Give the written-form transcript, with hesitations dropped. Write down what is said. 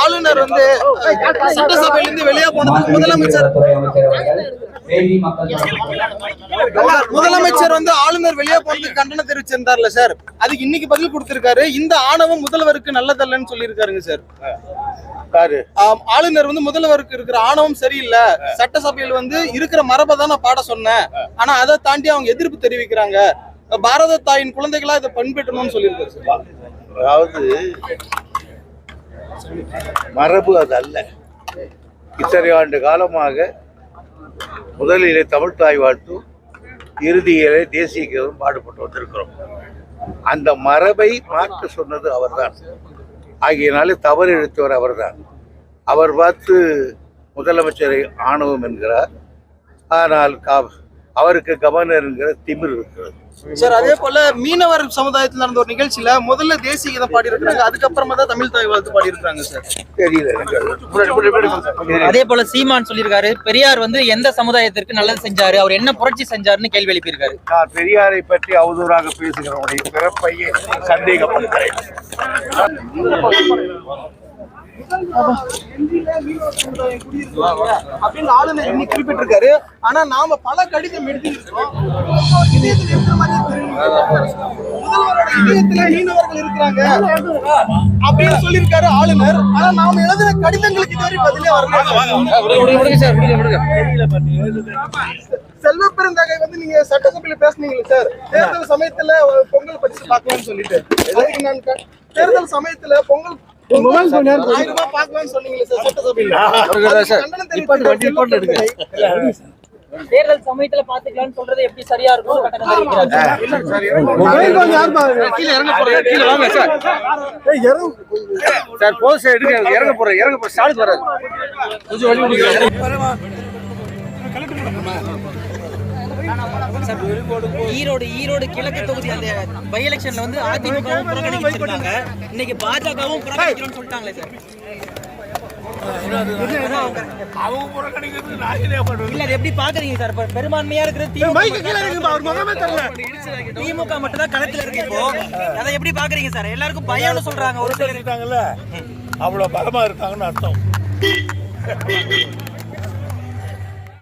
ஆளுநர் வந்து சட்டசபையிலிருந்து வெளியே போனதுக்கு முதலமைச்சர் வந்து ஆளுநர் வெளியே போனதுக்கு கண்டனம் தெரிவிச்சிருந்தார்ல சார், அதுக்கு இன்னைக்கு பதில் கொடுத்திருக்காரு. இந்த ஆணவம் முதல்வருக்கு நல்லதல்லன்னு சொல்லியிருக்காருங்க சார். ஆளுநர் வந்து முதல்வருக்கு இருக்கிற ஆணவம் சரியில்லை, சட்டசபையில் வந்து இருக்கிற மரபை தான் நான் பாட சொன்னேன், ஆனா அதை தாண்டி அவங்க எதிர்ப்பு தெரிவிக்கிறாங்க, பாரத தாயின் குழந்தைகளா இதை பண்பெற்றணும்னு சொல்லியிருக்காரு சார். அதாவது மரபு அது அல்ல. இத்தனை ஆண்டு காலமாக முதலிலே தமிழ் தாய் வாழ்த்தும் இறுதியிலே தேசிய கீதம் பாடுபட்டு வந்திருக்கிறோம். அந்த மரபை மாற்ற சொன்னது அவர்தான். ஆகியனாலே தவறு இழுத்தவர் அவர்தான். அவர் பார்த்து முதலமைச்சரை ஆணவம் என்கிறார். ஆனால் அவருக்கு கவர்னர் என்கிற திமிர் இருக்கிறது சார். அதே போல மீனவர் சமுதாயத்தில் நடந்த ஒரு நிகழ்ச்சியில முதல்ல தேசிய கீதம் பாடி இருக்காங்க, அதுக்கப்புறமா தான் தமிழ் தாய் வாழ்த்து பாடி இருக்காங்க சார். தெரியல. அதே போல சீமான் சொல்லியிருக்காரு, பெரியார் வந்து எந்த சமுதாயத்திற்கு நல்லது செஞ்சாரு, அவர் என்ன புரட்சி செஞ்சாருன்னு கேள்வி எழுப்பியிருக்காரு. நான் பெரியாரை பற்றி அவதூறாக பேசுகிறவனுடைய பிறப்பையே சந்தேகப்படுகிறேன். அப்படின்னு ஆளுநர் இன்னைக்கு குறிப்பிட்டிருக்காரு. ஆனா நாம பல கடிதம் எழுதியிருக்கோம், முதல்வரோட இதயத்துல மீனவர்கள் இருக்கிறாங்க அப்படின்னு சொல்லியிருக்காரு ஆளுநர். ஆனா நாம எழுதின கடிதங்களுக்கு இதுவரை பதிலே வரல. செல்வ பெருந்தகை வந்து நீங்க சட்டசபையில பேசுனீங்களே சார், தேர்தல் சமயத்துல பொங்கல் பரிசு பார்க்கலாம்னு சொல்லிட்டு, நான் தேர்தல் சமயத்துல பொங்கல் தேர்தல் சமயத்துல பாத்துக்கலாம்னு சொல்றது எப்படி சரியா இருக்கும்? ஈரோடு கிழக்கு தொகுதி அந்த பை எலெக்ஷன்ல வந்து அதிமுகவும் புறக்கணிச்சிருக்காங்க, இன்னைக்கு பாஜகவும் புறக்கணிக்கிறோம்னு சொல்லிட்டாங்களே சார். இல்ல அது எப்படி பாக்குறீங்க சார்? பெரும்பான்மையா இருக்கிறது திமுக மட்டும் தான் களத்துல இருக்கு இப்போ, அதை எப்படி பாக்குறீங்க சார்? எல்லாருக்கும் பயம்னு சொல்றாங்க, ஒரு சிலர் இருக்காங்கல்ல, அவ்வளவு பலமா இருக்காங்கன்னு அர்த்தம்.